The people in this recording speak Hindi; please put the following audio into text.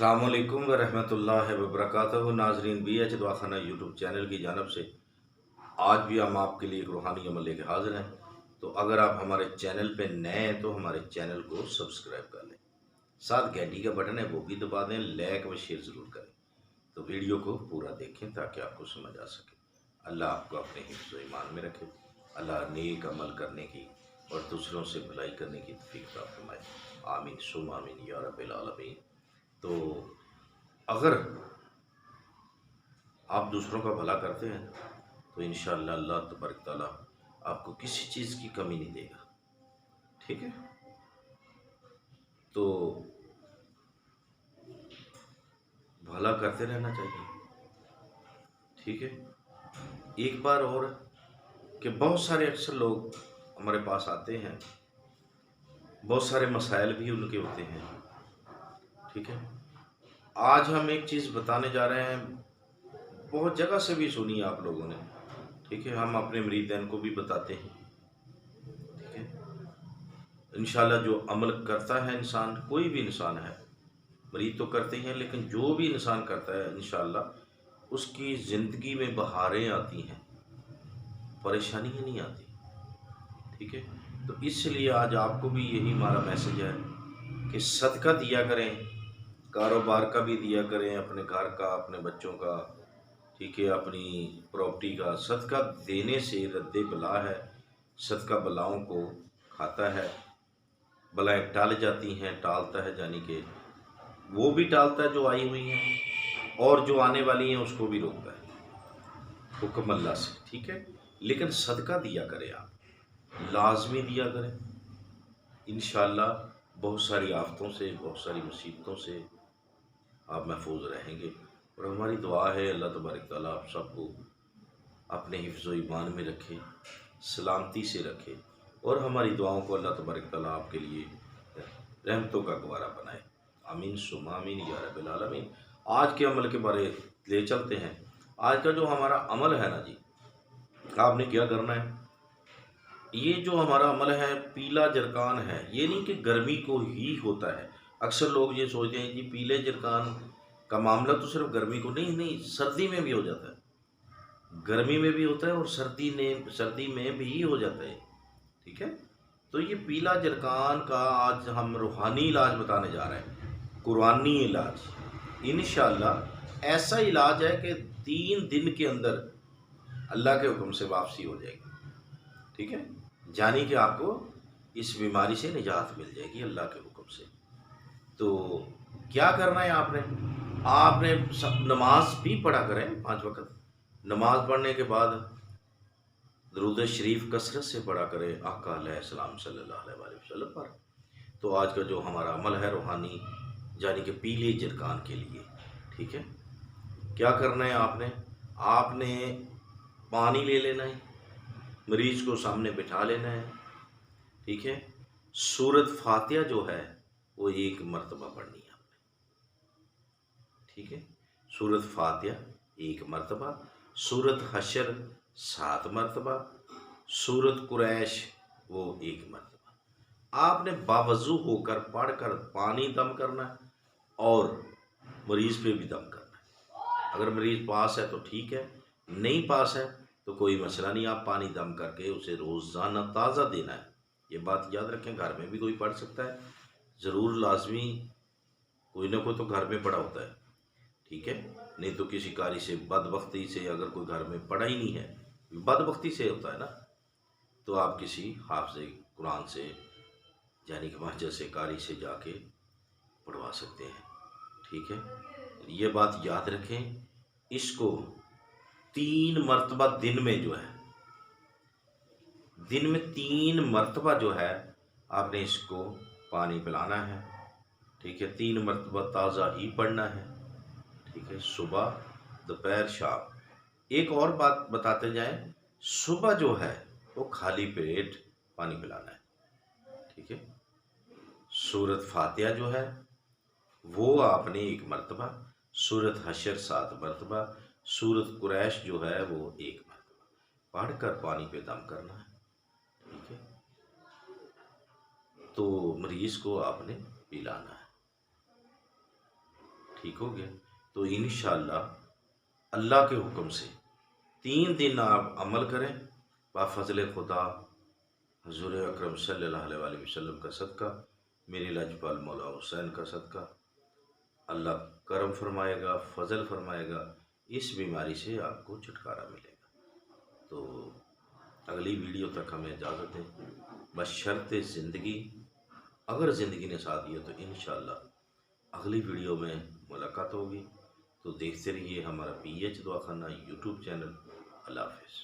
अस्सलामुअलैकुम वरहमतुल्लाहि वबरकातुहू। नाजरीन, BH दवाखाना यूट्यूब चैनल की जानब से आज भी हम आपके लिए एक रूहानी अमल लेके हाजिर हैं। तो अगर आप हमारे चैनल पे नए हैं तो हमारे चैनल को सब्सक्राइब कर लें, साथ घंटी का बटन है वो भी दबा दें, लाइक व शेयर ज़रूर करें। तो वीडियो को पूरा देखें ताकि आपको समझ आ सके। अल्लाह आपको अपने हिफ्ज़ व ईमान में रखे। अल्लाह नेक अमल करने की और दूसरों से भलाई करने की तौफीक अता फरमाए। आमीन सुम्मा आमीन या रब्बिल आलमीन। तो अगर आप दूसरों का भला करते हैं तो इंशाअल्लाह अल्लाह तबारक ताला आपको किसी चीज़ की कमी नहीं देगा। ठीक है, तो भला करते रहना चाहिए। ठीक है, एक बार और कि बहुत सारे अक्सर लोग हमारे पास आते हैं, बहुत सारे मसाइल भी उनके होते हैं। ठीक है, आज हम एक चीज़ बताने जा रहे हैं, बहुत जगह से भी सुनी आप लोगों ने। ठीक है, हम अपने मरीदैन को भी बताते हैं। ठीक है, इंशाल्लाह जो अमल करता है इंसान, कोई भी इंसान है, मरीद तो करते ही हैं, लेकिन जो भी इंसान करता है इंशाल्लाह उसकी ज़िंदगी में बहारें आती हैं, परेशानियाँ नहीं आती। ठीक है, तो इसलिए आज आपको भी यही हमारा मैसेज है कि सदका दिया करें, कारोबार का भी दिया करें, अपने घर का, अपने बच्चों का। ठीक है, अपनी प्रॉपर्टी का। सदका देने से रद्दे बला है, सदका बलाओं को खाता है, बलाएँ टाल जाती हैं, टालता है, यानी कि वो भी टालता है जो आई हुई हैं, और जो आने वाली हैं उसको भी रोकता है हुक्म अल्लाह से। ठीक है, लेकिन सदका दिया करें, आप लाजमी दिया करें। इंशाअल्लाह बहुत सारी आफतों से, बहुत सारी मुसीबतों से आप महफूज रहेंगे। और हमारी दुआ है अल्लाह तबारक ताला आप सबको अपने हिफ्ज़ व ईमान में रखे, सलामती से रखे, और हमारी दुआओं को अल्लाह तबारक ताला आपके लिए रहमतों का गवारा बनाए। आमीन सुम्मा आमीन या रब्बिल आलमीन। आज के अमल के बारे ले चलते हैं। आज का जो हमारा अमल है ना जी, आपने क्या करना है, ये जो हमारा अमल है पीला जरकान है, ये नहीं कि गर्मी को ही होता है। अक्सर लोग ये सोचते हैं जी पीले जरकान का मामला तो सिर्फ गर्मी को, नहीं नहीं, सर्दी में भी हो जाता है, गर्मी में भी होता है और सर्दी में भी हो जाता है। ठीक है, तो ये पीला जरकान का आज हम रूहानी इलाज बताने जा रहे हैं, कुरानी इलाज। इंशाअल्लाह ऐसा इलाज है कि 3 दिन के अंदर अल्लाह के हुक्म से वापसी हो जाएगी। ठीक है, जानी कि आपको इस बीमारी से निजात मिल जाएगी अल्लाह के हुक्म से। तो क्या करना है आपने, आपने सब नमाज भी पढ़ा करें 5 वक़्त। नमाज पढ़ने के बाद दरूद शरीफ कसरत से पढ़ा करें आका अलैहिस्सलाम सल्लल्लाहु अलैहि वसल्लम पर। तो आज का जो हमारा अमल है रूहानी, यानी कि पीले जरकान के लिए। ठीक है, क्या करना है आपने, आपने पानी ले लेना है, मरीज को सामने बिठा लेना है। ठीक है, सूरत फातिहा जो है वो 1 मरतबा पढ़नी है आपने। ठीक है, सूरत फातिहा 1 मरतबा, सूरत हशर 7 मरतबा, सूरत कुरैश वो 1 मरतबा। आपने बावजू होकर पढ़कर पानी दम करना है और मरीज़ पे भी दम करना है। अगर मरीज़ पास है तो ठीक है, नहीं पास है तो कोई मसला नहीं, आप पानी दम करके उसे रोज़ाना ताज़ा देना है। ये बात याद रखें, घर में भी कोई पढ़ सकता है, ज़रूर लाजमी कोई ना कोई तो घर में पड़ा होता है। ठीक है, नहीं तो किसी कारी से, बदबख्ती से, अगर कोई घर में पढ़ा ही नहीं है, बदबख्ती से होता है ना, तो आप किसी हाफ़िज़ कुरान से, यानी कि महजर से, कारी से जाके पढ़वा सकते हैं। ठीक है, ये बात याद रखें। इसको 3 मरतबा दिन में जो है, दिन में 3 मरतबा जो है आपने इसको पानी पिलाना है। ठीक है, 3 मरतबा ताज़ा ही पढ़ना है। ठीक है, सुबह, दोपहर, शाम। एक और बात बताते जाएं, सुबह जो है वो खाली पेट पानी पिलाना है। ठीक है, सूरत फातिहा जो है वो आपने 1 मरतबा, सूरत हशर 7 मरतबा, सूरत कुरैश जो है वो 1 मरतबा पढ़कर पानी पे दम करना है। ठीक है, तो मरीज़ को आपने पिलाना है। ठीक हो गया। तो इंशाअल्लाह अल्लाह के हुक्म से 3 दिन आप अमल करें, बाफ़ज़ल खुदा हज़ूर अकरम सल्लल्लाहु अलैहि वसल्लम का सदका, मेरे लाजपाल मौला हुसैन का सदका, अल्लाह करम फरमाएगा, फ़ज़ल फरमाएगा, इस बीमारी से आपको छुटकारा मिलेगा। तो अगली वीडियो तक हमें इजाज़त दें, बशर्ते ज़िंदगी, अगर ज़िंदगी ने साथ दिया तो इंशाअल्लाह अगली वीडियो में मुलाकात होगी। तो देखते रहिए हमारा PH दवाखाना यूट्यूब चैनल। अल्लाह हाफ़िज़।